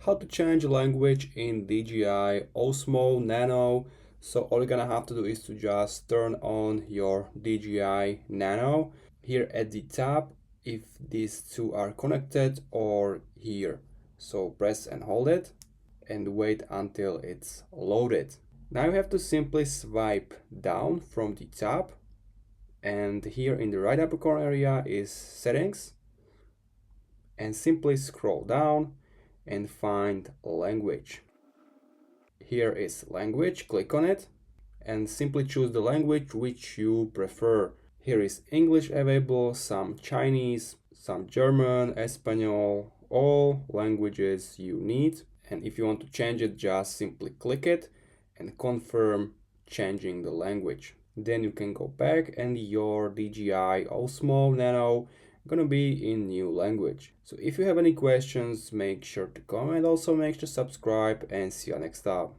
how to change language in DJI Osmo Nano. So all you're gonna have to do is to just turn on your DJI Nano here at the top if these two are connected, or here. So press and hold it and wait until it's loaded. Now you have to simply swipe down from the top, and here in the right upper corner area is settings, and simply scroll down and find language. Here is language, click on it and simply choose the language which you prefer. Here is English available, some Chinese, some German, Espanol, all languages you need. And if you want to change it, just simply click it and confirm changing the language. Then you can go back and your DJI Osmo Nano gonna be in new language. So if you have any questions, make sure to comment, also make sure to subscribe, and see you next time.